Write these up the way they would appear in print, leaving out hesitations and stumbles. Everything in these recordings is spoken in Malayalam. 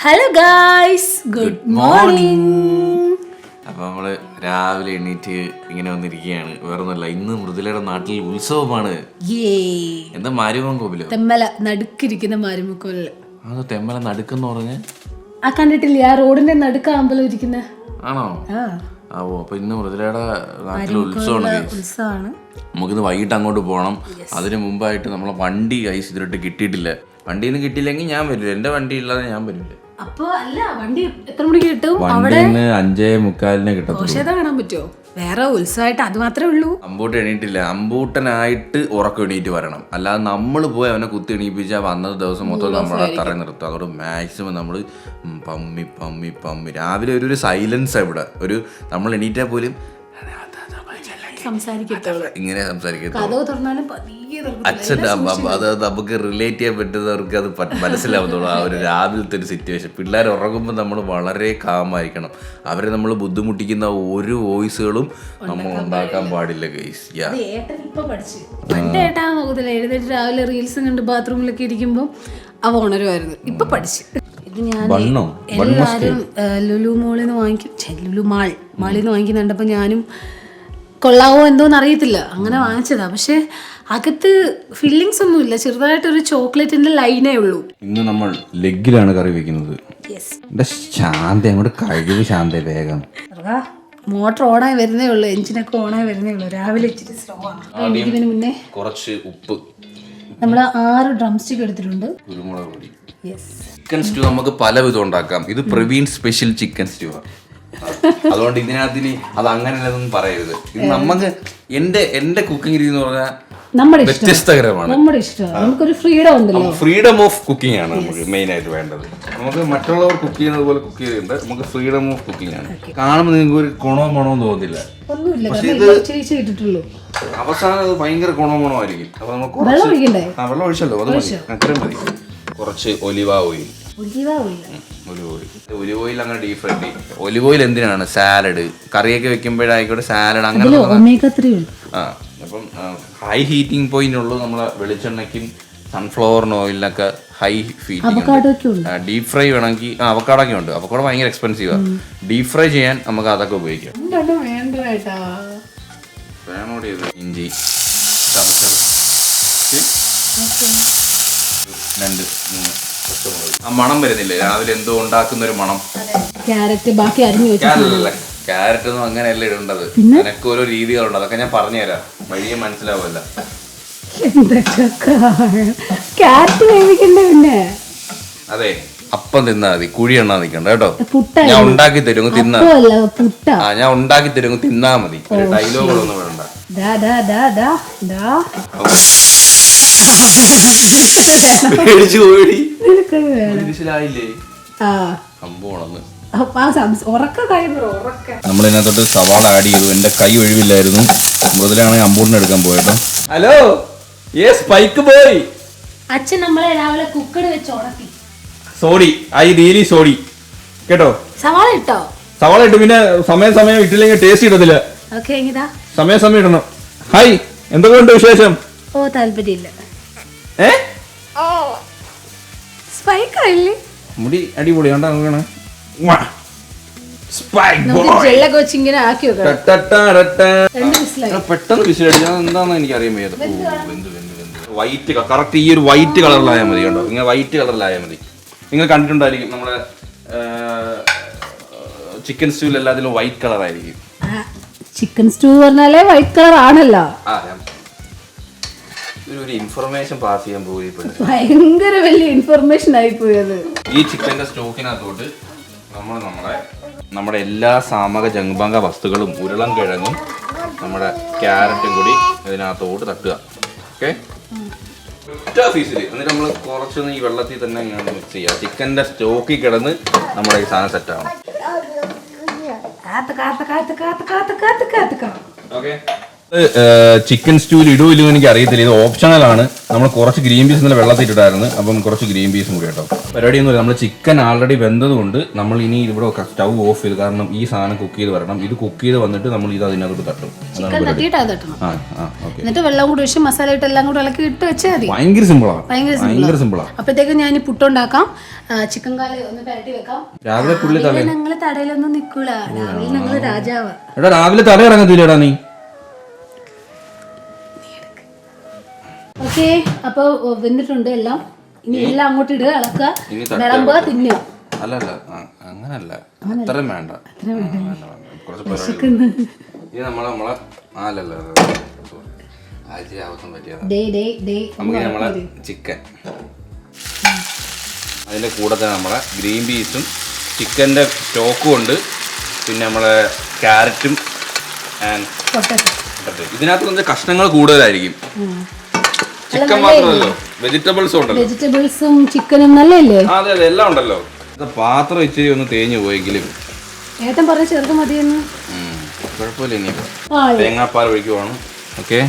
Hello guys, good morning. അപ്പോൾ നമ്മൾ രാവിലെ എണീറ്റ് ഇങ്ങനെ വന്നിരിക്കുകയാണ്. വേറൊന്നുമല്ല, ഇന്ന് മൃദുലയുടെ നാട്ടിൽ ഉത്സവമാണ്. എന്താ മാരിയമ്മൻ കോവിലോ? തെമ്മല നടുക്കിരിക്കുന്ന മാരിയമ്മക്കോവില്. അത് തെമ്മല നടുക്കെന്ന് പറഞ്ഞ് ആ കണ്ടിട്ടില്ലേ, ആ റോഡിന്റെ നടുക്ക അമ്പലം ഇരിക്കുന്ന. ആണോ? ഓ, അപ്പൊ ഇന്ന് മൃദുലയുടെ നാട്ടിൽ ഉത്സവമാണ്. നമുക്കിന്ന് വൈകിട്ട് അങ്ങോട്ട് പോകണം. അതിന് മുമ്പായിട്ട് നമ്മളെ വണ്ടി കൈസ് ഇതിലിട്ട് കിട്ടിയിട്ടില്ല. വണ്ടിയിൽ നിന്ന് കിട്ടിയില്ലെങ്കിൽ ഞാൻ വരില്ല. എന്റെ വണ്ടി ഇല്ലാതെ ഞാൻ വരില്ല. അപ്പൊ അല്ല, വണ്ടി എത്ര മണിക്ക് കിട്ടും? വണ്ടി 5:45 കിട്ടത്തുള്ളൂ. കാണാൻ പറ്റുമോ? വേറെ ഉത്സവമായിട്ട് അത് മാത്രമേ ഉള്ളൂ. അമ്പൂട്ടൻ എണീറ്റില്ല. അമ്പൂട്ടനായിട്ട് ഉറക്കം എണീറ്റ് വരണം. അല്ലാതെ നമ്മൾ പോയി അവനെ കുത്തി എണീപ്പിച്ചാൽ വന്നത് ദിവസം മൊത്തം നമ്മളെ തറ നിർത്തും. അതുകൊണ്ട് മാക്സിമം നമ്മൾ പമ്മി പമ്മി പമ്മി രാവിലെ ഒരു സൈലൻസ് ഇവിടെ. ഒരു നമ്മൾ എണീറ്റാൽ പോലും ഇങ്ങനെ അച്ഛൻ അത് നമുക്ക് റിലേറ്റ് ചെയ്യാൻ പറ്റുന്നവർക്ക് അത് മനസ്സിലാവത്തുള്ളൂ. ആ ഒരു രാവിലത്തെ ഒരു സിറ്റുവേഷൻ. പിള്ളേർ ഉറങ്ങുമ്പോൾ നമ്മൾ വളരെ കാമായിരിക്കണം. അവരെ നമ്മൾ ബുദ്ധിമുട്ടിക്കുന്ന ഒരു വോയിസുകളും നമ്മൾ ഉണ്ടാക്കാൻ പാടില്ല ഗൈസ്. എഴുന്നേറ്റ് രാവിലെ റീൽസും കണ്ട് ബാത്റൂമിലൊക്കെ ഇരിക്കുമ്പോൾ അവ ഉണരുമായിരുന്നു. ഇപ്പൊ പഠിച്ചു. ഇത് ഞാൻ എല്ലാരും ലുലു മാളിൽ നിന്ന് വാങ്ങിക്കുന്നുണ്ടപ്പോൾ ഞാനും കൊള്ളാവോ എന്തോന്ന് അറിയത്തില്ല, അങ്ങനെ വാങ്ങിച്ചതാ. പക്ഷെ അകത്ത് ഫില്ലിങ്സ് ഒന്നുമില്ല, ചെറുതായിട്ടൊരു ചോക്ലേറ്റിന്റെ ലൈനേ ഉള്ളൂ. ഇന്ന് നമ്മൾ ലെഗിലാണ് കറി വെക്കുന്നത്. ശാന്ത അങ്ങോട്ട് കഴിവ് ശാന്ത വേഗം. മോട്ടർ ഓണായി വരുന്നേ ഉള്ളൂ, എഞ്ചിനൊക്കെ ഓണായി വരുന്നേ ഉള്ളൂ. രാവിലെ ഇച്ചിരി സ്ലോ ആണ്. ഇതിന് മുന്നേ കുറച്ച് ഉപ്പ്, നമ്മൾ 6 ഡ്രം സ്റ്റിക്ക് എടുത്തിട്ടുണ്ട്. കുരുമുളക് പൊടി. ചിക്കൻ സ്റ്റൂ നമുക്ക് പല വിധം ഉണ്ടാക്കാം. ഇത് പ്രവീൺ സ്പെഷ്യൽ ചിക്കൻ സ്റ്റൂ ആണ്. അതുകൊണ്ട് ഇതിനകത്തിന് അത് അങ്ങനെയൊന്നും പറയരുത്. ഇത് നമുക്ക് എന്റെ കുക്കിംഗ് രീതി എന്ന് പറഞ്ഞാൽ വ്യത്യസ്തകരമാണ്. നമ്മുടെ ഇഷ്ടം, നമുക്കൊരു ഫ്രീഡം ഉണ്ടല്ലോ. ഫ്രീഡം ഓഫ് കുക്കിംഗ് ആണ് നമുക്ക് മെയിൻ ആയിട്ട് വേണ്ടത്. നമുക്ക് മറ്റുള്ളവർ കുക്ക് ചെയ്യുന്നത് പോലെ കുക്ക് ചെയ്തിട്ടുണ്ട്. നമുക്ക് ഫ്രീഡം ഓഫ് കുക്കിംഗ് ആണ്. കാണുമ്പോൾ നിങ്ങൾക്ക് ഒരു മണോ തോന്നില്ല. പക്ഷെ ഇത് അവസാനം അത് ഭയങ്കര മണമായിരിക്കും. അപ്പൊ നമുക്ക് വെള്ളം ഒഴിച്ചല്ലോ, അത് മതി, അത്രയും മതി. കുറച്ച് ഒലിവ ഓയിൽ. ഒലിവ് ഓയിൽ അങ്ങനെ ഡീപ് ഫ്രൈ ചെയ്യും. ഒലിവ് ഓയിൽ എന്തിനാണ്? സാലഡ്, കറിയൊക്കെ വെക്കുമ്പോഴായിക്കോട്ടെ, സാലഡ് അങ്ങനെ. അപ്പം ഹൈ ഹീറ്റിംഗ് പോയിന്റ് ഉള്ളൂ നമ്മളെ വെളിച്ചെണ്ണയ്ക്കും സൺഫ്ലവർ ഓയിലിനൊക്കെ ഹൈ ഹീറ്റിംഗ്. ഡീപ് ഫ്രൈ വേണമെങ്കിൽ അവക്കാടൊക്കെ ഉണ്ട്. അവക്കാടോ ഭയങ്കര എക്സ്പെൻസീവാണ്. ഡീപ് ഫ്രൈ ചെയ്യാൻ നമുക്ക് അതൊക്കെ ഉപയോഗിക്കാം. വേണോടി ഇഞ്ചി ചതച്ചത്, 2-3 പച്ചമുളക്. ആ മണം വരുന്നില്ലേ രാവിലെ എന്തോ ഉണ്ടാക്കുന്ന ഒരു മണം. ക്യാരറ്റ് ഒന്നും അങ്ങനെയല്ല ഇടേണ്ടത്. എനിക്ക് ഓരോ രീതികളുണ്ട്, അതൊക്കെ ഞാൻ പറഞ്ഞുതരാം. വഴിയെ മനസ്സിലാവുമല്ല. അതെ, അപ്പം തിന്നാ മതി, കുഴി എണ്ണാൻ നിൽക്കണ്ട കേട്ടോ. ഞാൻ ഉണ്ടാക്കി തരും തിന്നാ. ഞാൻ ഉണ്ടാക്കി തരും തിന്നാ മതി. ഡയലോഗുകളൊന്നും വേണ്ട. നമ്മളിതിനകത്തോട്ട് സവാള ആഡ് ചെയ്തു. എന്റെ കൈ ഒഴിവില്ലായിരുന്നു. മൃദുലാണെങ്കിൽ അമ്പൂറിനെ എടുക്കാൻ പോയിട്ടോ. Hello, spike boy. അച്ഛൻ നമ്മളെ രാവിലെ കുക്കർ വെച്ച് ഉണക്കി. സോറി, ഐ റിയലി സോറി കേട്ടോ. സവാള ഇട്ടോ? സവാള ഇട്ടു. പിന്നെ സമയം ഇട്ടില്ലെങ്കിൽ ടേസ്റ്റ് ഇടത്തില്ല. സമയം ഇടണം. ഹായ്, എന്തൊക്കെയുണ്ട് വിശേഷം? ഓ, താല്പര്യമില്ല. മുടി അടിപൊളി കണ്ടാ. പെട്ടെന്ന് വിസിലടിച്ചാൽ എന്താണെന്ന് എനിക്ക് അറിയാൻ വയ്യത്. വൈറ്റ് കറക്റ്റ് ഈ ഒരു വൈറ്റ് കളറിലായാൽ മതി കേട്ടോ. ഇങ്ങനെ വൈറ്റ് കളറിലായാൽ മതി. നിങ്ങൾ കണ്ടിട്ടുണ്ടായിരിക്കും നമ്മളെ ചിക്കൻ സ്റ്റൂവിൽ എല്ലാത്തിലും വൈറ്റ് കളർ ആയിരിക്കും. ചിക്കൻ സ്റ്റൂ പറഞ്ഞാലേ വൈറ്റ് കളർ ആണല്ലോ. ഒരു ഇൻഫർമേഷൻ പാസ് ചെയ്യാൻ പോയി. ഭയങ്കര വലിയ ഇൻഫർമേഷൻ ആയി പോയത്. ഈ ചിക്കന്റെ സ്റ്റോക്കിനകത്തോട്ട് നമ്മുടെ എല്ലാ സാമക ജംഗഭംഗ വസ്തുക്കളും, ഉരുളം കിഴങ്ങും നമ്മുടെ ക്യാരറ്റും കൂടി ഇതിനകത്തോട്ട് തട്ടുക. ഓക്കെ, ഫീസിൽ എന്നിട്ട് നമ്മൾ കുറച്ചൊന്ന് ഈ വെള്ളത്തിൽ തന്നെ ഇങ്ങനെ മിക്സ് ചെയ്യുക. ചിക്കന്റെ സ്റ്റോക്കിൽ കിടന്ന് നമ്മുടെ ഈ സാധനം സെറ്റ് ആവണം. ഓക്കെ, ചിക്കൻ സ്റ്റൂവിൽ ഇടുമില്ലോ എനിക്ക് അറിയത്തില്ല, ഇത് ഓപ്ഷണലാണ്. നമ്മൾ കുറച്ച് ഗ്രീൻ പീസ് ഇന്നലെ വെള്ളത്തിട്ടിട്ടായിരുന്നു, അപ്പം കുറച്ച് ഗ്രീൻ പീസും കൂടി കേട്ടോ. പരിപാടി ഒന്നുമില്ല, നമ്മൾ ചിക്കൻ ആൾറെഡി വെന്തതുകൊണ്ട് നമ്മൾ ഇനി ഇവിടെ സ്റ്റൗ ഓഫ് ചെയ്ത്, കാരണം ഈ സാധനം കുക്ക് ചെയ്ത് വരണം. ഇത് കുക്ക് ചെയ്ത് വന്നിട്ട് നമ്മൾ ഇത് അതിനകത്തോട്ട് തട്ടും. എന്നിട്ട് വെള്ളം കൂടി ഒഴിച്ച് മസാല ഇട്ട് എല്ലാം കൂടി ഇളക്കി ഇട്ട് വെച്ചാൽ മതി. ഭയങ്കര സിമ്പിളാ. അപ്പോഴത്തേക്ക് ഞാൻ പുട്ടുണ്ടാക്കാം. ചിക്കൻ കാല് ഒന്ന് പരട്ടി വെക്കാം. രാവിലെ പുള്ളി ഞങ്ങള് തടയിലൊന്നും നിക്കൂല, രാവിലെ ഞങ്ങള് രാജാവ്. എടാ രാവിലെ തല ഇറങ്ങത്തില്ലടാ നീ. ഓക്കെ, അപ്പൊ വെന്തിട്ടുണ്ട് എല്ലാം. ഇനി എല്ലാം അങ്ങോട്ട് ഇടുക, ഇളക്കുക, വിളമ്പുക, തിന്നുക. അല്ലല്ല അങ്ങനല്ല, അത്രയും വേണ്ട. ഇത് നമ്മളെ നമ്മളെ ചിക്കൻ, അതിന്റെ കൂടെ തന്നെ നമ്മളെ ഗ്രീൻ പീസും ചിക്കന്റെ സ്റ്റോക്കും ഉണ്ട്, പിന്നെ നമ്മളെ ക്യാരറ്റും ഇതിനകത്ത് കുറച്ച് കഷ്ണങ്ങൾ കൂടുതലായിരിക്കും. ചിക്കൻ മാത്രമല്ലോ, വെജിറ്റബിൾസും ചിക്കനും നല്ലല്ലേ? അതെ അതെ, എല്ലാം ഉണ്ടല്ലോ. പാത്രം ഇച്ചിരി ഒന്ന് തേഞ്ഞു പോയെങ്കിലും ഏട്ടൻ പറഞ്ഞ ചെറുത് മതിയെന്ന്. കുഴപ്പമില്ല. ഇനിയിപ്പോ തേങ്ങാപ്പാൽ ഒഴിക്കുവാണ്. ഓക്കെ,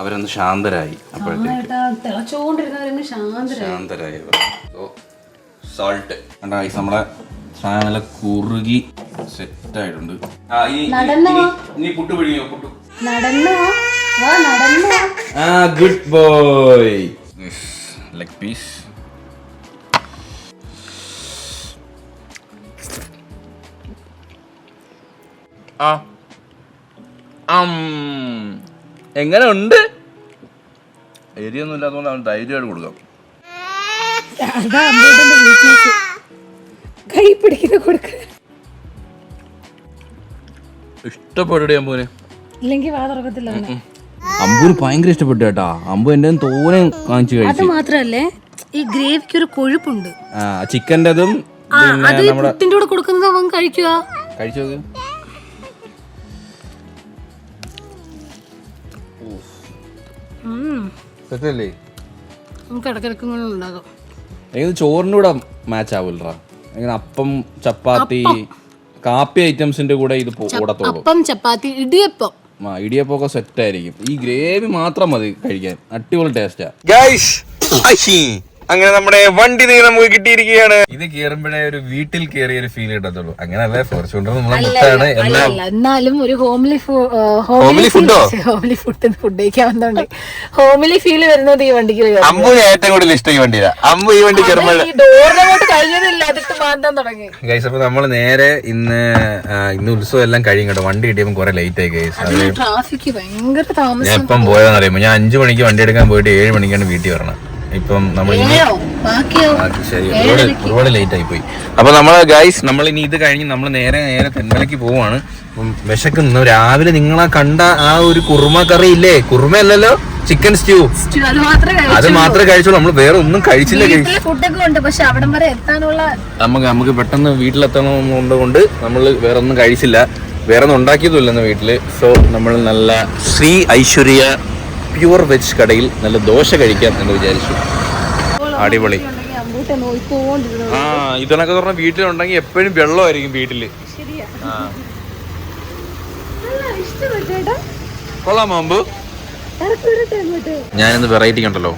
അവരൊന്ന് ശാന്തരായി. അപ്പോഴത്തേക്ക് ശാന്തരായി. സോൾട്ട് കണ്ടാ, നമ്മളെ സാധനം നല്ല കുറുകി സെറ്റ് ആയിട്ടുണ്ട്. നീ പുട്ട് പിടിയോ? Puttu good boy. Leg piece. എങ്ങനെ ഉണ്ട്? എരിയൊന്നും ഇല്ലാത്തതുകൊണ്ട് അവൻ ധൈര്യമായിട്ട് കൊടുക്കാം. കൈ പിടിക്കുന്ന കൊടുക്ക. ഇഷ്ടപ്പെട്ടു അമ്പൂന്. ഇല്ലെങ്കിൽ വാ തുറക്കത്തില്ല. അമ്പൂന് ഭയങ്കര ഇഷ്ടപ്പെട്ടു കേട്ടാ. അമ്പു എന്റെ തോനെ കാണിച്ചു കഴിച്ചു. അത് മാത്രല്ലേ, ഈ ഗ്രേവിക്ക് ഒരു കൊഴുപ്പുണ്ട്. ചിക്കൻ്റെതും പുട്ടിന്റെ കൂടെ കൊടുക്കുന്നത് അവൻ കഴിക്കുക. കഴിച്ചു സെറ്റല്ലേ? നമുക്ക് ഇടക്കിടക്ക് ഉണ്ടാകും. ചോറിന്റെ കൂടെ മാച്ച് ആവില്ലടാ. എങ്ങനെ അപ്പം, ചപ്പാത്തി, കാപ്പി ഐറ്റംസിന്റെ കൂടെ ഇത് കൂടത്തോളൂ. അപ്പം, ചപ്പാത്തി, ഇടിയപ്പം. ഇടിയപ്പൊക്കെ സെറ്റ് ആയിരിക്കും. ഈ ഗ്രേവി മാത്രം മതി കഴിക്കാൻ, അടിപൊളി ടേസ്റ്റാ. അങ്ങനെ നമ്മുടെ വണ്ടി നമുക്ക് കിട്ടിയിരിക്കുകയാണ്. ഇത് കയറുമ്പോഴേ ഒരു വീട്ടിൽ കയറിയ ഒരു ഫീൽ കിട്ടത്തുള്ളൂ. അങ്ങനല്ലേ, ഫോർച്യൂണർ നമ്മളെ മുത്താണ്. എന്നാലും ഒരു ഹോംലി ഫുഡ് കഴിക്കാവുന്നതുകൊണ്ട് ഹോംലി ഫീൽ വരുന്നത് ഈ വണ്ടിക്ക്. അമ്പുന് ഏറ്റവും കൂടുതൽ ഇഷ്ടം ഈ വണ്ടിയിലാ. അമ്പു ഈ വണ്ടി കയറുമ്പോൾ കഴിഞ്ഞതില്ല, അതിട്ട് മാറ്റാൻ തുടങ്ങി. ഗൈസ്, അപ്പൊ നമ്മള് നേരെ ഇന്ന് ഉത്സവം എല്ലാം കഴിയും കേട്ടോ. വണ്ടി കിട്ടിയപ്പോ കുറെ ലേറ്റ് ആയി ഗൈസ്. ട്രാഫിക് ഭയങ്കര താമസം. ഞാൻ ഇപ്പം പോയെന്ന് അറിയുമ്പോ, ഞാൻ 5 മണിക്ക് വണ്ടി എടുക്കാൻ പോയിട്ട് 7 മണിക്കാണ് വീട്ടിൽ വരണം. ഇപ്പം നമ്മൾ ശരി, ഒരുപാട് ലേറ്റ് ആയി പോയി. അപ്പൊ നമ്മള് ഗൈസ്, നമ്മൾ ഇനി ഇത് കഴിഞ്ഞ് നമ്മൾ നേരെ തെന്മലയ്ക്ക് പോവാണ്. അപ്പം വിശക്കുന്നു. രാവിലെ നിങ്ങളാ കണ്ട ആ ഒരു കുറുമ കറി ഇല്ലേ? കുറുമയല്ലല്ലോ, ചിക്കൻ സ്റ്റ്യൂ, അത് മാത്രമേ കഴിച്ചുള്ളൂ. നമ്മൾ വേറെ ഒന്നും കഴിച്ചില്ല. നമുക്ക് പെട്ടെന്ന് വീട്ടിലെത്തണമെന്നുകൊണ്ട് നമ്മൾ വേറെ ഒന്നും കഴിച്ചില്ല. വേറെ ഒന്നും ഉണ്ടാക്കിയതുമില്ലെന്ന് വീട്ടില്. സോ നമ്മൾ നല്ല ശ്രീ ഐശ്വര്യ പ്യൂർ വെജ് കടയിൽ നല്ല ദോശ കഴിക്കാം എന്ന് വിചാരിച്ചു. അടിപൊളി. ഇതൊക്കെ പറഞ്ഞ വീട്ടിലുണ്ടെങ്കിൽ എപ്പോഴും വെള്ളമായിരിക്കും വീട്ടില്. കൊള്ളാമോ അമ്പു? ഞാനിന്ന് വെറൈറ്റി കണ്ടല്ലോ,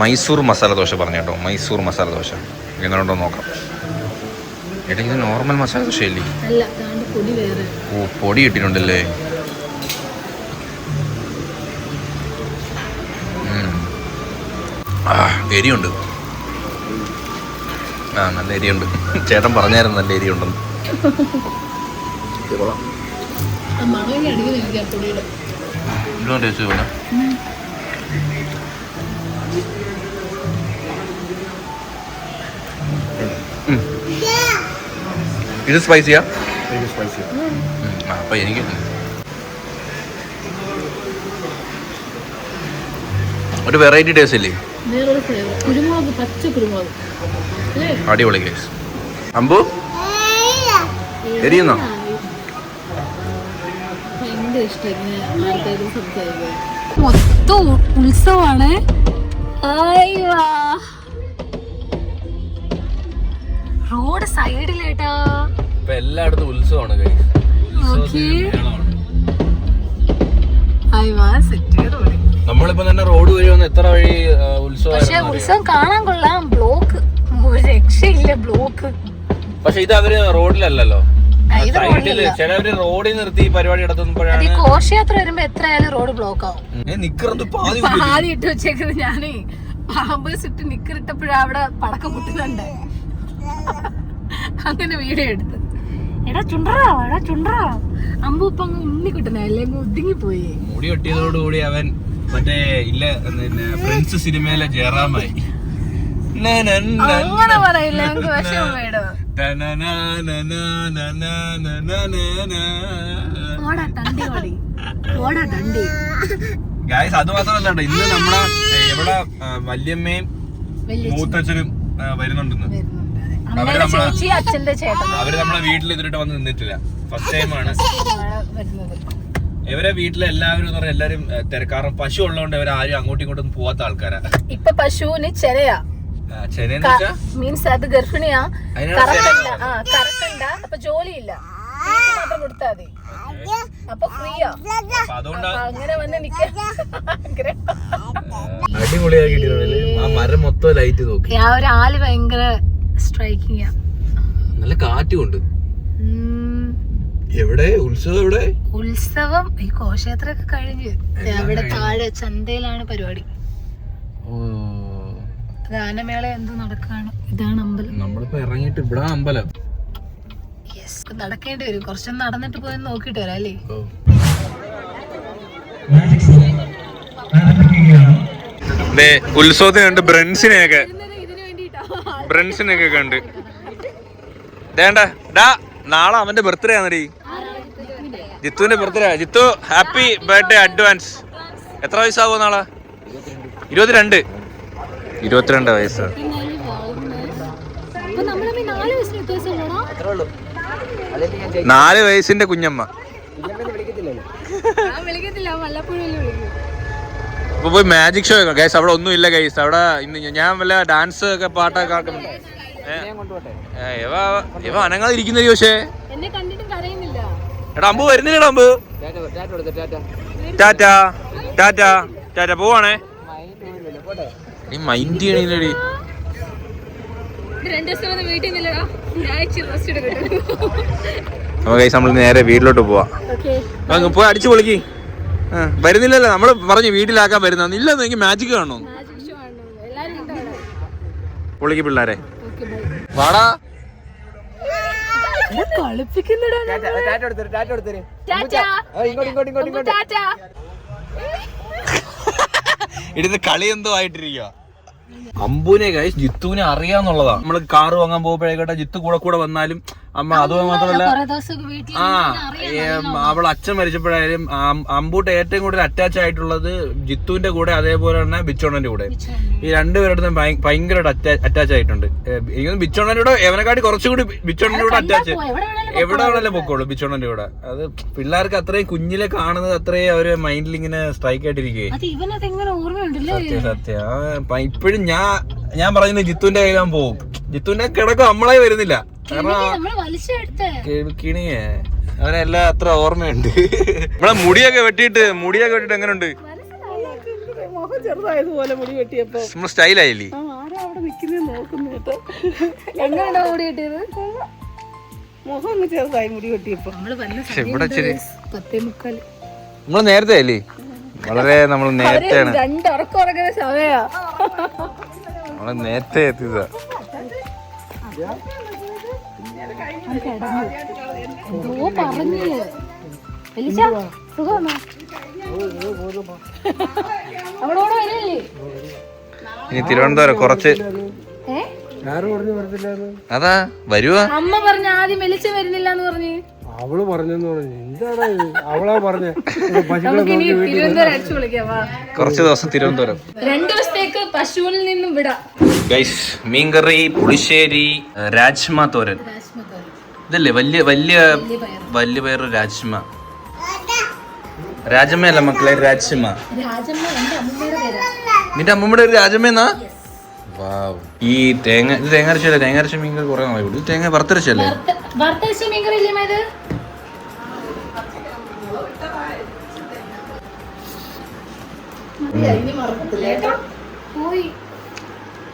മൈസൂർ മസാല ദോശ പറഞ്ഞു കേട്ടോ. മൈസൂർ മസാല ദോശ എങ്ങനെയുണ്ടോ നോക്കാം. എടാ, ഇത് നോർമൽ മസാല ദോശ അല്ലേ? ഓ, പൊടി ഇട്ടിട്ടുണ്ടല്ലേ. എരിയുണ്ട്. നല്ല എരിയുണ്ട്. ചേട്ടൻ പറഞ്ഞായിരുന്നു നല്ല എരിയുണ്ടെന്ന്. ടേസ്റ്റ് പോലെ ഇത് സ്പൈസിയാ? അപ്പൊ എനിക്ക് ഒരു വെറൈറ്റി ടേസ്റ്റ് അല്ലേ? അടിപൊളി കേസ്. അമ്പു എരിയുന്നോ? മൊത്തം ഉത്സവമാണ്. റോഡ് സൈഡിലേട്ടാ. ഇപ്പൊ എല്ലായിടത്തും ഉത്സവമാണ്. നമ്മളിപ്പോ തന്നെ റോഡ് വഴി വന്ന് എത്ര വഴി ഉത്സവം. പക്ഷെ ഉത്സവം കാണാൻ കൊള്ളാം. ബ്ലോക്ക് രക്ഷയില്ല, ബ്ലോക്ക്. പക്ഷെ ഇത് അവര് റോഡിലല്ലോ, ചിലവര് റോഡിൽ നിർത്തി പരിപാടി നടത്തുമ്പോഴാണ്. ഘോഷയാത്ര വരുമ്പോ എത്രയായാലും റോഡ് ബ്ലോക്ക് ആവും. പാതി ഇട്ട് വെച്ചേക്കുന്നത് ഞാനേ പാമ്പേഴ്സ് ഇട്ട് നിക്കറിട്ടപ്പോഴാ അവിടെ പടക്കം പൊട്ടുന്നുണ്ട്. അങ്ങനെ വീഡിയോ എടുത്ത് എടാ ചുണ്ടറാ അമ്പു ഇപ്പൊ അങ്ങ് ഉണ്ണിക്കിട്ടുന്ന അല്ലെങ്കിൽ ഒതുങ്ങിപ്പോയി. മുടി വെട്ടിയതോടുകൂടി അവൻ മറ്റേ ഇല്ല ഫ്രണ്ട്സ് സിനിമയിലെ ജയറാമായി. അങ്ങനെ പറയില്ല, എനിക്ക് വിഷമം വേടോ. ഗായ്സ് അത് മാത്രമല്ല, ഇന്ന് നമ്മളെ ഇവിടെ വല്യമ്മയും മൂത്തച്ഛനും വരുന്നുണ്ടെന്ന്. അവര് നമ്മളെ വീട്ടിൽ ഇതിട്ട് വന്ന് നിന്നിട്ടില്ല, ഫസ്റ്റ് ടൈമാണ്. ഇവരെ വീട്ടിലെ എല്ലാവരും എന്ന് പറഞ്ഞാൽ എല്ലാരും തിരക്കാറും പശു ഉള്ളതുകൊണ്ട് ഇവരാരും അങ്ങോട്ടും ഇങ്ങോട്ടും പോവാത്ത ആൾക്കാരാ. ഇപ്പൊ പശുവിന് ചെനയാ, മീൻസ് അത് ഗർഭിണിയാ, കറക്കണ്ട, അപ്പൊ ജോലിയില്ല, മാത്രം കൊടുത്താ മതി, അപ്പൊ ഫ്രീയാ. അങ്ങനെ വന്ന് അടിപൊളിയാക്കിട്ട് ആ മരം മൊത്തം ലൈറ്റ് നോക്കി. ആ ഒരു ആല് ഭയങ്കര സ്ട്രൈക്കിംഗ്. നല്ല കാറ്റുണ്ട്. എവിടെ ഉത്സവം? എവിടെ ഉത്സവം? ഈ ഘോഷയാത്രയൊക്കെ കഴിഞ്ഞ് അവിടെ താഴെ ചന്തയിലാണ് പരിപാടി. ഗാനമേള എന്തോ നടക്കാണ്. ഇതാണ് അമ്പലം. നമ്മളിപ്പോ ഇറങ്ങിയിട്ട് ഇവിടെ അമ്പലം. യെസ്, നടക്കേണ്ടി വരും. കുറച്ചൊന്ന് നടന്നിട്ട് പോയി നോക്കിട്ട് വരാം അല്ലേ. ഉത്സവത്തിന് കണ്ട് ബ്രൻസിനെയൊക്കെ കണ്ട്. ദേണ്ട നാളെ അവന്റെ ബർത്ത്ഡേ ആണെടി, ജിത്തുവിന്റെ birthday. Jithu happy birthday advance. എത്ര വയസ്സാവോ നാളെ? 22 വയസ്സ്. നാല് വയസ്സിന്റെ കുഞ്ഞമ്മ. ഇപ്പൊ പോയി മാജിക് ഷോ ഗൈസ്. അവിടെ ഒന്നും ഇല്ല ഗൈസ്. അവിടെ ഞാൻ വല്ല ഡാൻസ് ഒക്കെ പാട്ടൊക്കെ ആക്കുന്നുണ്ട്. ഇവ അനങ്ങാതിരിക്കുന്ന പക്ഷേ എടാ അമ്പു വരുന്നില്ലടാ. അമ്പു ടാറ്റ ടാറ്റ ടാറ്റ പോവാണേ. നീ മൈൻഡ് ചെയ്യണില്ലടി. നമ്മൾ നേരെ വീട്ടിലോട്ട് പോവാ. പോയി അടിച്ചു പൊളിക്ക്. വരുന്നില്ലല്ലോ, നമ്മള് പറഞ്ഞു വീട്ടിലാക്കാൻ വരുന്ന. ഇല്ലെന്ന് എനിക്ക് മാജിക് കാണണോ? പൊളിക്ക് പിള്ളേരെ. വാടാ. ഇടുന്ന കളി എന്തോ ആയിട്ടിരിക്കുക. അമ്പുവിനെ ഗൈസ് ജിത്തുവിനെ അറിയാന്നുള്ളതാ. നമ്മള് കാറ് വാങ്ങാൻ പോകുമ്പോഴേക്കട്ടെ ജിത്തു കൂടെ വന്നാലും അമ്മ. അത് മാത്രമല്ല അവൾ അച്ഛൻ മരിച്ചപ്പോഴായാലും അമ്പൂട്ട് ഏറ്റവും കൂടുതൽ അറ്റാച്ച് ആയിട്ടുള്ളത് ജിത്തുവിന്റെ കൂടെ, അതേപോലെ തന്നെ ബിച്ചോണ്ണന്റെ കൂടെ. ഈ രണ്ടുപേരുടെ ഭയങ്കരമായിട്ട് അറ്റാച്ച് ആയിട്ടുണ്ട്. എനിക്ക് ബിച്ചോണ്ണന്റെ കൂടെ എവനെക്കാട്ടി കുറച്ചുകൂടി ബിച്ചോണ്ണന്റെ കൂടെ അറ്റാച്ച്. എവിടെ വേണമല്ലോ പൊക്കോളൂ ബിച്ചോണ്ണന്റെ കൂടെ. അത് പിള്ളേർക്ക് അത്രയും കുഞ്ഞിലെ കാണുന്നത് അത്രയും അവര് മൈൻഡിൽ ഇങ്ങനെ സ്ട്രൈക്ക് ആയിട്ടിരിക്കുകയെ. സത്യം ഇപ്പോഴും ഞാൻ പറയുന്നത് ജിത്തുവിന്റെ കയ്യിലാൻ പോകും. ജിത്തുവിന്റെ കിടക്കും നമ്മളെ വരുന്നില്ല. കിണിയേ അവനെല്ലാം അത്ര ഓർമ്മയുണ്ട്. നമ്മളെ മുടിയൊക്കെ വെട്ടിയിട്ട് എങ്ങനെയുണ്ട്? നമ്മൾ സ്റ്റൈലായില്ലേ? നമ്മള് നേരത്തെ അല്ലേ? വളരെ നമ്മൾ നേരത്തെയാണ്. നമ്മള് നേരത്തെ എത്തിയതാ. ഇനി തിരുവനന്തപുരം കുറച്ച് അതാ വരുവാ. അമ്മ പറഞ്ഞ ആദ്യം വെളിച്ചം വരുന്നില്ല എന്ന് പറഞ്ഞു. അവള് പറഞ്ഞെന്ന് പറഞ്ഞു. എന്താണ് അവളാ പറഞ്ഞ? കുറച്ച് ദിവസം തിരുവനന്തപുരം. 2 ദിവസത്തേക്ക് പശുവിൽ നിന്നും വിടാം. ഗൈസ് മീൻകറി, പുളിശ്ശേരി, രാജ്മ തോരൻ. ഇതല്ലേ വലിയ പയർ രാജ്മ. രാജമ്മയല്ല മക്കളെ, രാജ്മ. നിന്റെ അമ്മൂമ്മയുടെ ഒരു രാജമ്മ എന്നാ? ഈ തേങ്ങ ഇത് തേങ്ങ അരച്ചല്ലേ? തേങ്ങ അരച്ച മീൻ കറി കുറെ നാളെ കൂടി. തേങ്ങ വറുത്തരച്ചല്ലേ? വറുത്തരച്ച മീൻകറിയില്ലേ ഇത്?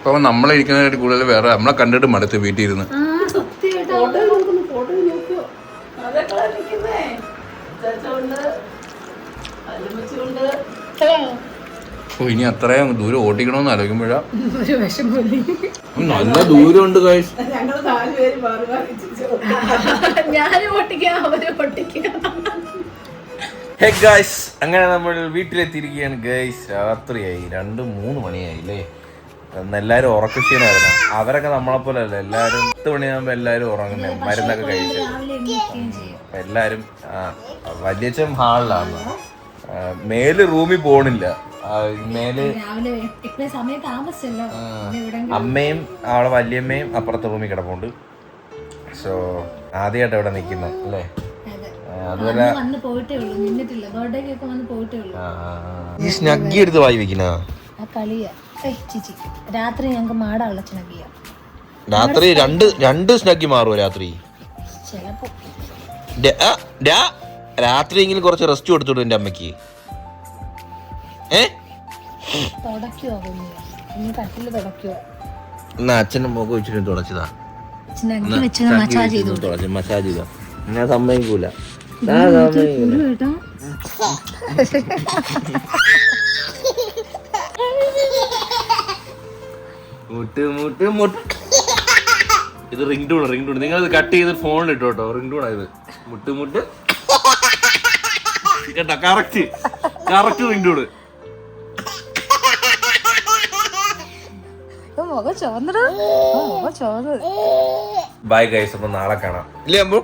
അപ്പൊ നമ്മളെ ഇരിക്കുന്നതിനായിട്ട് കൂടുതൽ വേറെ നമ്മളെ കണ്ടിട്ട് മടുത്ത് വീട്ടിൽ ഇരുന്ന്. ഓ ഇനി അത്രയും ദൂരം ഓട്ടിക്കണമെന്ന് ആലോചിക്കുമ്പോഴാ നല്ല ദൂരമുണ്ട് ഗൈസ്. ഹേ ഗൈസ്, അങ്ങനെ നമ്മൾ വീട്ടിലെത്തിയിരിക്കുകയാണ് ഗൈസ്. രാത്രിയായി, 2-3 മണിയായി അല്ലേ? എല്ലാരും ഉറക്കക്ഷീണായിരുന്നു. അവരൊക്കെ നമ്മളെ പോലെ അല്ല, എല്ലാരും 10 മണിയാകുമ്പോ എല്ലാരും ഉറങ്ങുന്നേ, മരുന്നൊക്കെ കഴിച്ച്. അപ്പൊ എല്ലാരും വലിയച്ഛൻ ഹാളിലാണ്, മേല് റൂമിൽ പോണില്ല. മേല് അമ്മയും അവളെ വല്യമ്മയും അപ്പുറത്തെ റൂമിൽ കിടപ്പുണ്ട്. സോ ആദ്യമായിട്ട് ഇവിടെ നിൽക്കുന്ന അല്ലേ? അതുപോലെ ഈ സ്നഗ്ഗി എടുത്ത് വായി വെക്കുന്ന രാത്രി ഞങ്ങൾക്ക് മാടാനുള്ള സ്നഗ്ഗിയ. രാത്രി രണ്ട് സ്നഗ്ഗി മാറുമോ രാത്രി? രാത്രി എങ്കിലും കുറച്ച് റെസ്റ്റ് കൊടുത്തോളൂ എന്റെ അമ്മക്ക്. എന്നാ അച്ഛന്റെ മുഖം വെച്ചിട്ട് തുടച്ചതാ, മസാജ് ചെയ്താ. ഞാൻ സമ്മതിക്കൂല. ഇത് റിംഗ് ടൂൺ. നിങ്ങൾ ഇത് കട്ട് ചെയ്ത് ഫോണിൽ ഇട്ടോട്ടോ. റിംഗ് ടൂൺ ആയത് മുട്ട് കേട്ടോ. Correct ring tune. Bye guys, അപ്പൊ നാളെ കാണാം ഇല്ലേ അമ്മ?